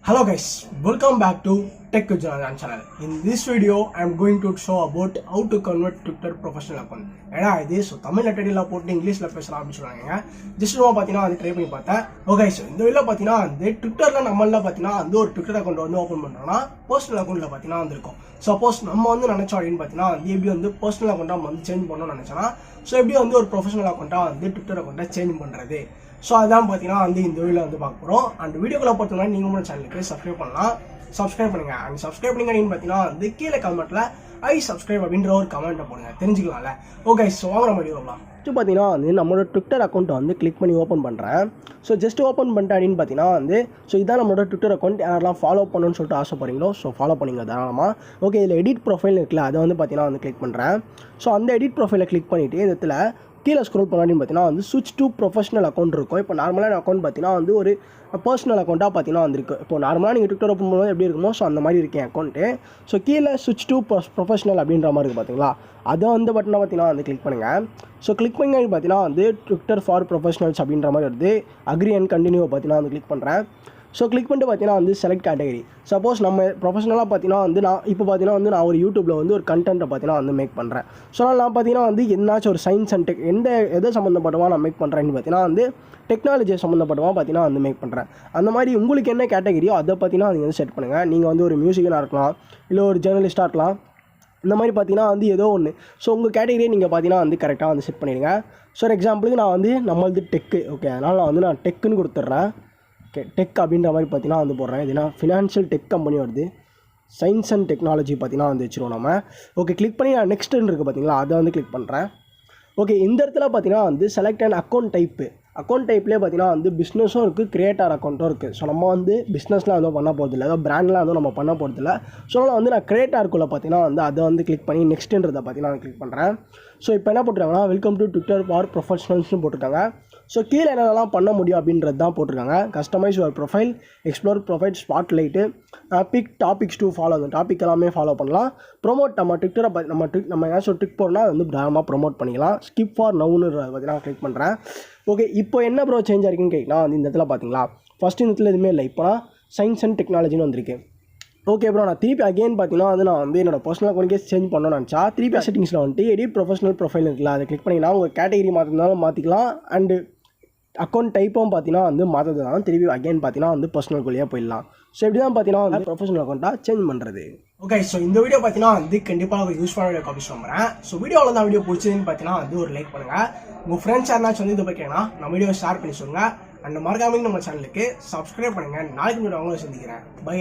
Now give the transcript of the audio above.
Hello guys, welcome back to Tech with Jana channel. In this video, I am going to show about how to convert Twitter professional account. ஏன்னா இது தமிழ் லெட்டரில் போட்டு இங்கிலீஷில் பேசலாம் அப்படின்னு சொல்லுவாங்க. ஜஸ்ட் பார்த்தீங்கன்னா வந்து ட்ரை பண்ணி பார்த்தேன். ஓகே, ஸோ இந்த வீடியோ பார்த்தீங்கன்னா வந்து ட்விட்டரில் நம்மள பார்த்தீங்கன்னா வந்து ஒரு ட்விட்டர் அக்கௌண்ட் வந்து ஓப்பன் பண்ணுறோம்னா பர்சனல் அக்கௌண்ட்டில் பார்த்தீங்கன்னா வந்து இருக்கும். சப்போஸ் நம்ம வந்து நினச்சோம் அப்படின்னு பார்த்தீங்கன்னா வந்து எப்படி வந்து பர்சனல் அக்கௌண்ட்டாக நம்ம வந்து சேஞ்ச் பண்ணணும்னு நினச்சோன்னா ஸோ எப்படி வந்து ஒரு ப்ரொஃபஷனல் அக்கௌண்ட்டாக வந்து ட்விட்டர் அக்கௌண்ட்டை சேஞ்ச் பண்ணுறது. ஸோ அதான் பார்த்தீங்கன்னா வந்து இந்த வீடியோவில் வந்து பார்க்க போகிறோம். அண்ட் வீடியோக்குள்ள பார்த்தோம்னா நீங்கள் உங்கள் சேனலுக்கு சப்ஸ்கிரைப் பண்ணலாம். சப்ஸ்கிரைப் பண்ணுங்க. அண்ட் சப்ஸ்கிரைப் பண்ணுங்க அப்படின்னு பார்த்தீங்கன்னா வந்து கீழே கமெண்ட்டில் ஐ சப்ஸ்கிரைப் அப்படின்ற ஒரு கமெண்ட்டை போடுங்க, தெரிஞ்சுக்கலாம்ல. ஓகே, ஸோ வாங்க நம்ம வீடியோ வரலாம். ஃபஸ்ட்டு பார்த்தீங்கன்னா வந்து நம்மளோட ட்விட்டர் அக்கௌண்ட்டை வந்து கிளிக் பண்ணி ஓப்பன் பண்ணுறேன். ஸோ ஜஸ்ட் ஓப்பன் பண்ணிட்டேன் அப்படின்னு பார்த்தீங்கன்னா வந்து ஸோ இதான் நம்மளோட ட்விட்டர் அக்கௌண்ட். யாரெல்லாம் ஃபாலோ பண்ணணும்னு சொல்லிட்டு ஆசைப்படுறீங்களோ ஸோ ஃபாலோ பண்ணிங்க தாராளமாக. ஓகே, இதில் எடிட் ப்ரொஃபைல் இருக்குல்ல, அதை வந்து பார்த்தீங்கன்னா வந்து கிளிக் பண்ணுறேன். ஸோ அந்த எடிட் ப்ரொஃபைலை கிளிக் பண்ணிவிட்டு இந்த இடத்துல கீழே ஸ்க்ரோல் பண்ணான்னு பார்த்தீங்கன்னா வந்து ஸ்விட்ச் டு ப்ரொஃபஷனல் அக்கௌண்ட் இருக்கும். இப்போ நார்மலான அக்கௌண்ட் பார்த்தீங்கன்னா வந்து ஒரு பர்சனல் அக்கௌண்ட்டாக பார்த்தீங்கன்னா வந்துருக்கு. இப்போ நார்மலாக நீங்கள் ட்விட்டர் ஓப்பன் பண்ணும்போது எப்படி இருக்குமோ ஸோ அந்த மாதிரி இருக்கேன் அக்கௌண்ட்டு. ஸோ கீழே ஸ்விட்ச் டு ப்ரொஃபஷனல் அப்படின்ற மாதிரி இருக்குது பார்த்தீங்களா, அதை வந்து பட்டனை பார்த்தீங்கன்னா வந்து கிளிக் பண்ணுங்கள். ஸோ கிளிக் பண்ணி பார்த்தீங்கன்னா வந்து ட்விட்டர் ஃபார் ப்ரொஃபஷனல்ஸ் அப்படின்ற மாதிரி வருது. அக்ரி அண்ட் கண்டினியூ பார்த்தீங்கன்னா வந்து கிளிக் பண்ணுறேன். ஸோ கிளிக் பண்ணிட்டு பார்த்தீங்கன்னா வந்து செலக்ட் கேட்டகரி. சப்போஸ் நம்ம ப்ரொஃபஷனலாக பார்த்தீங்கன்னா வந்து நான் ஒரு யூடியூப்பில் வந்து ஒரு கண்டென்ட்டை பார்த்தீங்கன்னா வந்து மேக் பண்ணுறேன். ஸோ நான் பார்த்தீங்கன்னா வந்து என்னாச்சும் ஒரு சயின்ஸ் அண்ட் டெக் எதை சம்மந்தப்பட்டவா நான் மேக் பண்ணுறேன்னு பார்த்தீங்கன்னா வந்து டெக்னாலஜி சம்மந்தப்பட்டவா பார்த்தீங்கன்னா வந்து மேக் பண்ணுறேன். அந்த மாதிரி உங்களுக்கு என்ன கேட்டகரியோ அதை பார்த்தீங்கன்னா நீங்கள் வந்து செட் பண்ணுங்கள். நீங்கள் வந்து ஒரு மியூசிக்கனாக இருக்கலாம், இல்லை ஒரு ஜேர்னலிஸ்ட்டாக இருக்கலாம், இந்த மாதிரி பார்த்தீங்கன்னா வந்து ஏதோ ஒன்று. ஸோ உங்கள் கேட்டகரியை நீங்கள் பார்த்தீங்கன்னா வந்து கரெக்டாக வந்து செட் பண்ணிடுங்க. ஸோ எக்ஸாம்பிளுக்கு நான் வந்து நம்மளது டெக்கு, ஓகே, அதனால் நான் டெக்குன்னு கொடுத்துட்றேன். ஓகே, டெக் அப்படின்ற மாதிரி பார்த்தீங்கன்னா வந்து போடுறேன். இதுனா ஃபினான்ஷியல் டெக் கம்பெனி வருது. சயின்ஸ் அண்ட் டெக்னாலஜி பார்த்தீங்கன்னா வந்து வச்சுருவோம் நம்ம. ஓகே, கிளிக் பண்ணி நான் நெக்ஸ்ட்டுன்னு இருக்குது பார்த்தீங்களா, அதை வந்து கிளிக் பண்ணுறேன். ஓகே, இந்த இடத்துல பார்த்தீங்கன்னா வந்து select and account type. Account டைப்லேயே பார்த்தீங்கன்னா வந்து பிஸ்னஸும் இருக்குது, கிரியேட்டர் அக்கௌண்ட்டும் இருக்குது. ஸோ நம்ம வந்து பிஸ்னஸ்லாம் எதுவும் பண்ண போகிறதில்ல, ஏதோ பிராண்ட்லாம் எதுவும் நம்ம பண்ண போகிறதில்ல. ஸோ அதனால் வந்து நான் கிரியேட்டருக்குள்ளே பார்த்தீங்கன்னா வந்து அதை வந்து கிளிக் பண்ணி நெக்ஸ்ட்டுன்றதை பார்த்தீங்கன்னா நான் கிளிக் பண்ணுறேன். ஸோ இப்போ என்ன போட்டிருக்காங்கன்னா வெல்கம் டு ட்விட்டர் ஃபார் ப்ரொஃபஷனல்ஸ்னு போட்டிருக்காங்க. ஸோ கீழே என்னென்னலாம் பண்ண முடியும் அப்படின்றது தான் போட்டிருக்காங்க. Customise your profile, explore profile, spotlight, pick topics to follow. அந்த டாபிக் எல்லாமே ஃபாலோ பண்ணலாம். ப்ரொமோட் நம்ம ட்விட்டரை நம்ம ஏதாச்சும் ட்ரிக் போகிறோம்னா அது வந்து தாராளமாக ப்ரொமோட் பண்ணிக்கலாம். ஸ்கிப் ஃபார் நவுன்னு பார்த்தீங்கன்னா கிளிக் பண்ணுறேன். ஓகே, இப்போ என்ன ப்ரோ சேஞ்ச் ஆகிருக்குன்னு கேட்டிங்கன்னா வந்து இந்த இடத்துல பார்த்தீங்களா ஃபஸ்ட்டு இந்த இடத்துல எதுவுமே இல்லை. இப்போ நான் சயின்ஸ் அண்ட் டெக்னாலஜின்னு வந்திருக்கு. ஓகே ப்ரோ, நான் திருப்பி அகெயின் பார்த்தீங்கன்னா வந்து நான் வந்து என்னோட பர்சனல் அக்கௌண்ட்கே சேஞ்ச் பண்ணணும்னு நினச்சா திருப்பி செட்டிங்ஸில் வந்துட்டு எடிட் ப்ரொஃபஷனல் ப்ரொஃபைல் இருக்குல்ல, அதை கிளிக் பண்ணிங்கன்னா உங்கள் கேட்டகரி மாற்றினாலும் மாற்றிக்கலாம். அண்டு அக்கௌண்ட் டைப்பும் பார்த்தீங்கன்னா வந்து மாற்றதுனால திருப்பி அகெயின் பார்த்தீங்கன்னா வந்து பர்சனல்குள்ளேயே போயிடலாம். ஸோ இப்படி தான் பார்த்தீங்கன்னா வந்து ப்ரொஃபஷனல் அக்கௌண்ட்டாக சேஞ்ச் பண்ணுறது. ஓகே, ஸோ இந்த வீடியோ பார்த்தீங்கன்னா வந்து கண்டிப்பாக ஒரு யூஸ்ஃபுல்லான வீடியோ காப்பி சொல்கிறேன். ஸோ வீடியோவில் தான் வீடியோ பிடிச்சதுன்னு பார்த்தீங்கன்னா வந்து ஒரு லைக் பண்ணுங்கள். உங்கள் ஃப்ரெண்ட்ஸ் யாருனாச்சும் வந்து இது பார்த்தீங்கன்னா நம்ம வீடியோ ஷேர் பண்ணி சொல்லுங்கள். அண்ட் மறக்காம நம்ம சேனலுக்கு சப்ஸ்கிரைப் பண்ணுங்கள். நாளைக்கு அவங்களும் சந்திக்கிறேன். பை.